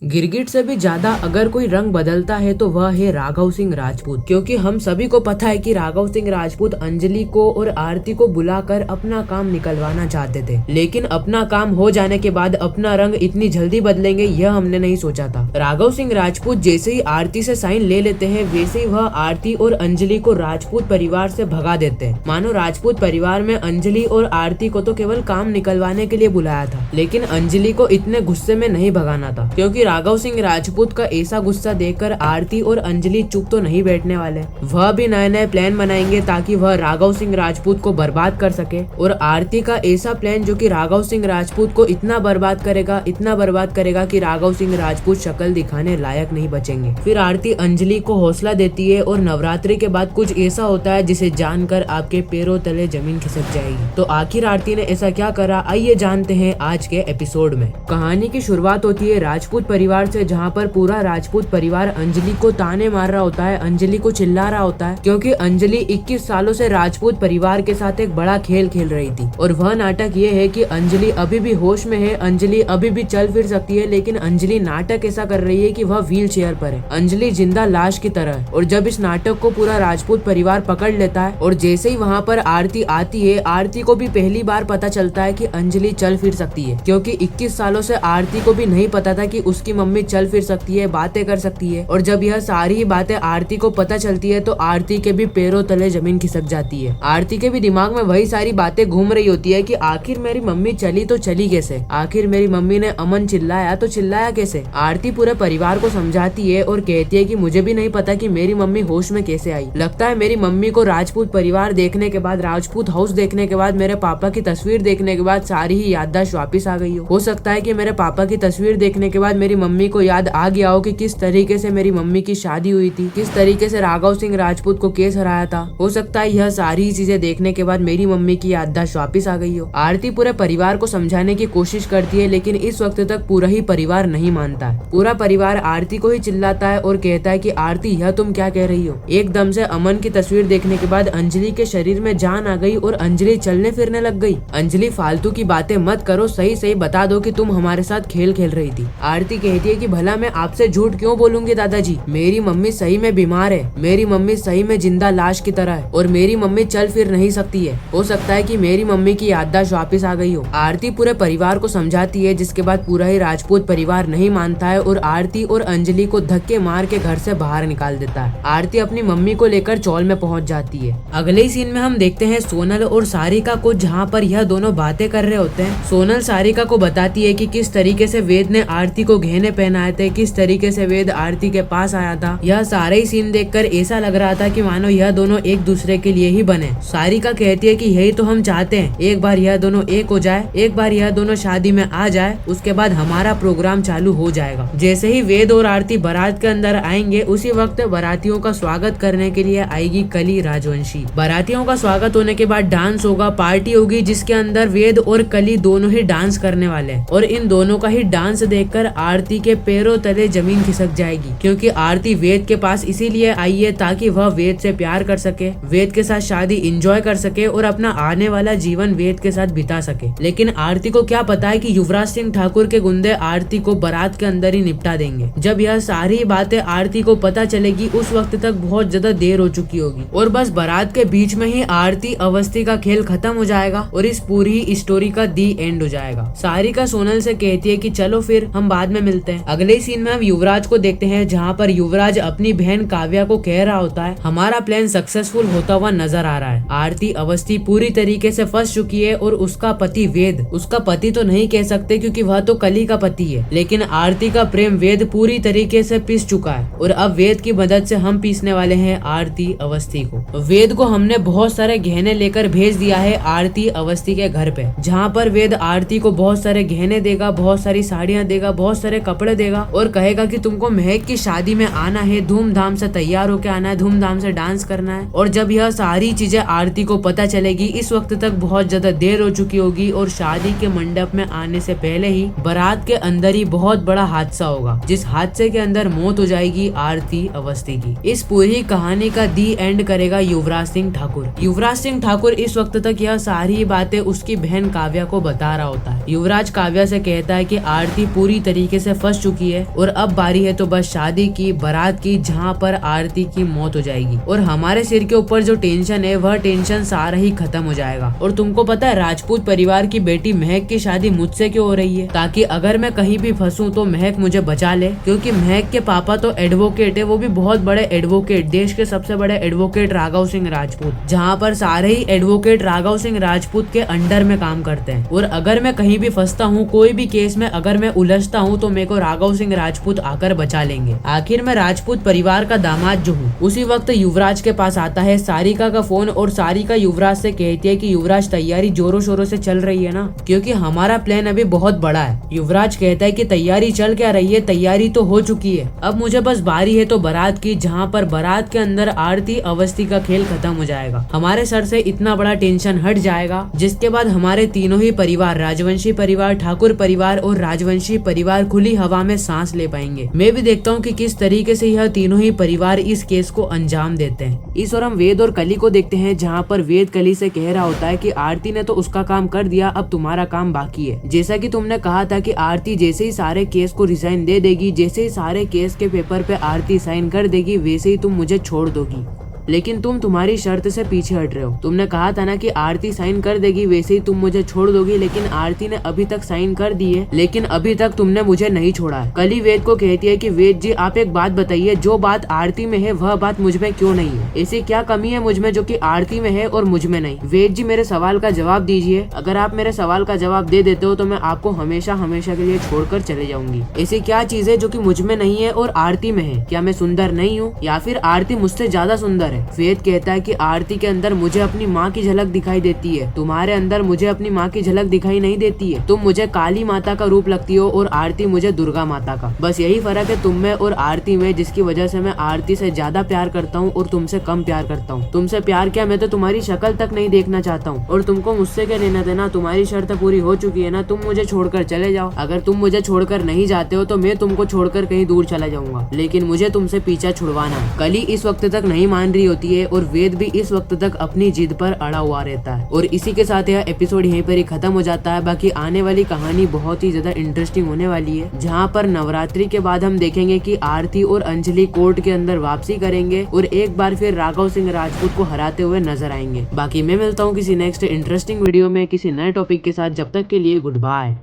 गिरगिट से भी ज्यादा अगर कोई रंग बदलता है तो वह है राघव सिंह राजपूत, क्योंकि हम सभी को पता है कि राघव सिंह राजपूत अंजलि को और आरती को बुलाकर अपना काम निकलवाना चाहते थे, लेकिन अपना काम हो जाने के बाद अपना रंग इतनी जल्दी बदलेंगे यह हमने नहीं सोचा था। राघव सिंह राजपूत जैसे ही आरती से साइन ले लेते हैं वैसे ही वह आरती और अंजलि को राजपूत परिवार से भगा देते हैं। मानो राजपूत परिवार में अंजलि और आरती को तो केवल काम निकलवाने के लिए बुलाया था, लेकिन अंजलि को इतने गुस्से में नहीं भगाना था, क्योंकि राघव सिंह राजपूत का ऐसा गुस्सा देखकर आरती और अंजलि चुप तो नहीं बैठने वाले। वह भी नए नए प्लान बनाएंगे ताकि वह राघव सिंह राजपूत को बर्बाद कर सके, और आरती का ऐसा प्लान जो कि राघव सिंह राजपूत को इतना बर्बाद करेगा कि राघव सिंह राजपूत शक्ल दिखाने लायक नहीं बचेंगे। फिर आरती अंजलि को हौसला देती है और नवरात्रि के बाद कुछ ऐसा होता है जिसे जानकर आपके पैरों तले जमीन खिसक जाएगी। तो आखिर आरती ने ऐसा क्या करा, आइए जानते हैं आज के एपिसोड में। कहानी की शुरुआत होती है राजपूत परिवार से, जहाँ पर पूरा राजपूत परिवार अंजलि को ताने मार रहा होता है, अंजलि को चिल्ला रहा होता है, क्योंकि अंजलि 21 सालों से राजपूत परिवार के साथ एक बड़ा खेल खेल रही थी। और वह नाटक ये है कि अंजलि अभी भी होश में है, अंजलि अभी भी चल फिर सकती है, लेकिन अंजलि नाटक ऐसा कर रही है कि वह व्हील चेयर पर है। अंजलि जिंदा लाश की तरह है। और जब इस नाटक को पूरा राजपूत परिवार पकड़ लेता है और जैसे ही वहाँ पर आरती आती है, आरती को भी पहली बार पता चलता है कि अंजलि चल फिर सकती है, क्योंकि 21 सालों से आरती को भी नहीं पता था कि उसकी मम्मी चल फिर सकती है, बातें कर सकती है। और जब यह सारी बातें आरती को पता चलती है तो आरती के भी पैरों तले जमीन खिसक जाती है। आरती के भी दिमाग में वही सारी बातें घूम रही होती है कि आखिर मेरी मम्मी चली तो चली कैसे, आखिर मेरी मम्मी ने अमन चिल्लाया तो चिल्लाया कैसे। आरती पूरे परिवार को समझाती है और कहती है कि मुझे भी नहीं पता कि मेरी मम्मी होश में कैसे आई। लगता है मेरी मम्मी को राजपूत परिवार देखने के बाद, राजपूत हाउस देखने के बाद, मेरे पापा की तस्वीर देखने के बाद सारी ही याददाश्त वापिस आ गई हो सकता है कि मेरे पापा की तस्वीर देखने के बाद मेरी मम्मी को याद आ गया हो कि किस तरीके से मेरी मम्मी की शादी हुई थी, किस तरीके से राघव सिंह राजपूत को केस हराया था। हो सकता है यह सारी चीजें देखने के बाद मेरी मम्मी की याददाश्त वापिस आ गई हो। आरती पूरे परिवार को समझाने की कोशिश करती है, लेकिन इस वक्त तक पूरा ही परिवार नहीं मानता है। पूरा परिवार आरती को ही चिल्लाता है और कहता है कि आरती यह तुम क्या कह रही हो। एकदम से अमन की तस्वीर देखने के बाद अंजलि के शरीर में जान आ गई और अंजलि चलने फिरने लग गई। अंजलि फालतू की बातें मत करो, सही सही बता दो कि तुम हमारे साथ खेल खेल रही थी। आरती कहती है कि भला मैं आपसे झूठ क्यों बोलूंगी दादाजी, मेरी मम्मी सही में बीमार है, मेरी मम्मी सही में जिंदा लाश की तरह है और मेरी मम्मी चल फिर नहीं सकती है। हो सकता है कि मेरी मम्मी की याददाश्त वापस आ गई हो। आरती पूरे परिवार को समझाती है, जिसके बाद पूरा ही राजपूत परिवार नहीं मानता है और आरती और अंजलि को धक्के मार के घर से बाहर निकाल देता है। आरती अपनी मम्मी को लेकर चौल में पहुंच जाती है। अगले ही सीन में हम देखते हैं सोनल और सारिका को, जहाँ पर यह दोनों बातें कर रहे होते हैं। सोनल सारिका को बताती है कि किस तरीके से वेद ने आरती को गहने पहनाए थे, किस तरीके से वेद आरती के पास आया था। यह सारे ही सीन देखकर ऐसा लग रहा था कि मानो यह दोनों एक दूसरे के लिए ही बने। सारिका कहती है कि यही तो हम चाहते हैं, एक बार यह दोनों एक हो जाए, एक बार यह दोनों शादी में आ जाए, उसके बाद हमारा प्रोग्राम चालू हो जाएगा। जैसे ही वेद और आरती बारात के अंदर आएंगे, उसी वक्त बारातियों का स्वागत करने के लिए आएगी कली राजवंशी। बारातियों का स्वागत होने के बाद डांस होगा, पार्टी होगी, जिसके अंदर वेद और कली दोनों ही डांस करने वाले हैं। और इन दोनों का ही डांस देखकर आरती के पैरों तले जमीन खिसक जाएगी, क्योंकि आरती वेद के पास इसीलिए आई है ताकि वह वेद से प्यार कर सके, वेद के साथ शादी एंजॉय कर सके और अपना आने वाला जीवन वेद के साथ बिता सके। लेकिन आरती को क्या पता है कि युवराज सिंह ठाकुर के गुंडे आरती को बारात के अंदर ही निपटा देंगे। जब यह सारी बातें आरती को पता चलेगी, उस वक्त तक बहुत ज्यादा देर हो चुकी होगी और बस बारात के बीच में ही आरती अवस्थी का खेल खत्म हो जाएगा और इस पूरी स्टोरी का दी एंड हो जाएगा। सारिका सोनल से कहती है कि चलो फिर हम बाद में मिलते हैं। अगले सीन में हम युवराज को देखते हैं, जहाँ पर युवराज अपनी बहन काव्या को कह रहा होता है हमारा प्लान सक्सेसफुल होता हुआ नजर आ रहा है। आरती अवस्थी पूरी तरीके से फंस चुकी है और उसका पति वेद, उसका पति तो नहीं कह सकते क्योंकि वह तो कली का पति है, लेकिन आरती का प्रेम वेद पूरी तरीके से पीस चुका है और अब वेद की मदद से हम पीसने वाले हैं आरती अवस्थी को। वेद को हमने बहुत सारे गहने लेकर भेज दिया है आरती अवस्थी के घर पे, जहाँ पर वेद आरती को बहुत सारे गहने देगा, बहुत सारी साड़ियाँ देगा, बहुत सारे कपड़े देगा और कहेगा कि तुमको महक की शादी में आना है, धूमधाम से तैयार होकर आना है, धूमधाम से डांस करना है। और जब यह सारी चीजें आरती को पता चलेगी, इस वक्त तक बहुत ज्यादा देर हो चुकी होगी और शादी के मंडप में आने से पहले ही बारात के अंदर ही बहुत बड़ा हादसा होगा, जिस हादसे के अंदर मौत हो जाएगी आरती अवस्थी की। इस पूरी कहानी का दी एंड करेगा युवराज सिंह ठाकुर। युवराज सिंह ठाकुर इस वक्त तक यह सारी बातें उसकी बहन काव्या को बता रहा होता है। युवराज काव्या से कहता है कि आरती पूरी तरीके से से फंस चुकी है और अब बारी है तो बस शादी की, बारात की, जहाँ पर आरती की मौत हो जाएगी और हमारे सिर के ऊपर जो टेंशन है वह टेंशन सारा ही खत्म हो जाएगा। और तुमको पता है राजपूत परिवार की बेटी महक की शादी मुझसे क्यों हो रही है? ताकि अगर मैं कहीं भी फंसूं तो महक मुझे बचा ले, क्योंकि महक के पापा तो एडवोकेट है, वो भी बहुत बड़े एडवोकेट, देश के सबसे बड़े एडवोकेट राघव सिंह राजपूत, जहाँ पर सारे ही एडवोकेट राघव सिंह राजपूत के अंडर में काम करते हैं। और अगर मैं कहीं भी फंसता हूँ, कोई भी केस में अगर मैं उलझता हूँ तो मेरे को राघव सिंह राजपूत आकर बचा लेंगे। आखिर मैं राजपूत परिवार का दामाद जो हूँ। उसी वक्त युवराज के पास आता है सारिका का फोन और सारिका युवराज से कहती है कि युवराज तैयारी जोरों शोरों से चल रही है ना, क्योंकि हमारा प्लान अभी बहुत बड़ा है। युवराज कहता है कि तैयारी चल क्या रही है, तैयारी तो हो चुकी है, अब मुझे बस बारी है तो बारात की, जहाँ पर बारात के अंदर आरती अवस्थी का खेल खत्म हो जाएगा। हमारे सर से इतना बड़ा टेंशन हट जाएगा, जिसके बाद हमारे तीनों ही परिवार, राजवंशी परिवार, ठाकुर परिवार और राजवंशी परिवार खुली हवा में सांस ले पाएंगे। मैं भी देखता हूँ कि किस तरीके से यह तीनों ही परिवार इस केस को अंजाम देते हैं। इस और हम वेद और कली को देखते हैं, जहाँ पर वेद कली से कह रहा होता है कि आरती ने तो उसका काम कर दिया, अब तुम्हारा काम बाकी है। जैसा कि तुमने कहा था कि आरती जैसे ही सारे केस को रिजाइन दे देगी, जैसे ही सारे केस के पेपर पे आरती साइन कर देगी, वैसे ही तुम मुझे छोड़ दोगी। लेकिन तुम तुम्हारी शर्त से पीछे हट रहे हो। तुमने कहा था ना कि आरती साइन कर देगी, वैसे ही तुम मुझे छोड़ दोगी, लेकिन आरती ने अभी तक साइन कर दी है, लेकिन अभी तक तुमने मुझे नहीं छोड़ा है। कली वेद को कहती है कि वेद जी आप एक बात बताइए, जो बात आरती में है वह बात मुझ में क्यों नहीं है? ऐसी क्या कमी है मुझ में जो कि आरती में है और मुझ में नहीं? वेद जी मेरे सवाल का जवाब दीजिए। अगर आप मेरे सवाल का जवाब दे देते हो तो मैं आपको हमेशा हमेशा के लिए छोड़कर चले जाऊंगी। ऐसी क्या चीज है जो कि मुझ में नहीं है और आरती में है? क्या मैं सुंदर नहीं हूँ या फिर आरती मुझसे ज्यादा सुंदर है? वेद कहता है कि आरती के अंदर मुझे अपनी माँ की झलक दिखाई देती है, तुम्हारे अंदर मुझे अपनी माँ की झलक दिखाई नहीं देती है। तुम मुझे काली माता का रूप लगती हो और आरती मुझे दुर्गा माता का। बस यही फर्क है तुम में और आरती में, जिसकी वजह से मैं आरती से ज्यादा प्यार करता हूँ और तुमसे कम प्यार करता हूँ। तुमसे प्यार क्या, मैं तो तुम्हारी शक्ल तक नहीं देखना चाहता हूँ। और तुमको मुझसे क्या लेना देना? तुम्हारी शर्त पूरी हो चुकी है ना, तुम मुझे छोड़कर चले जाओ। अगर तुम मुझे छोड़कर नहीं जाते हो तो मैं तुमको छोड़कर कहीं दूर चला जाऊंगा, लेकिन मुझे तुमसे पीछा छुड़वाना है। कली इस वक्त तक नहीं मान रही होती है और वेद भी इस वक्त तक अपनी जिद पर अड़ा हुआ रहता है। और इसी के साथ यह एपिसोड यहीं पर ही खत्म हो जाता है। बाकी आने वाली कहानी बहुत ही ज्यादा इंटरेस्टिंग होने वाली है, जहाँ पर नवरात्रि के बाद हम देखेंगे कि आरती और अंजलि कोर्ट के अंदर वापसी करेंगे और एक बार फिर राघव सिंह राजपूत को हराते हुए नजर आएंगे। बाकी मैं मिलता हूँ किसी नेक्स्ट इंटरेस्टिंग वीडियो में किसी नए टॉपिक के साथ। जब तक के लिए गुड बाय।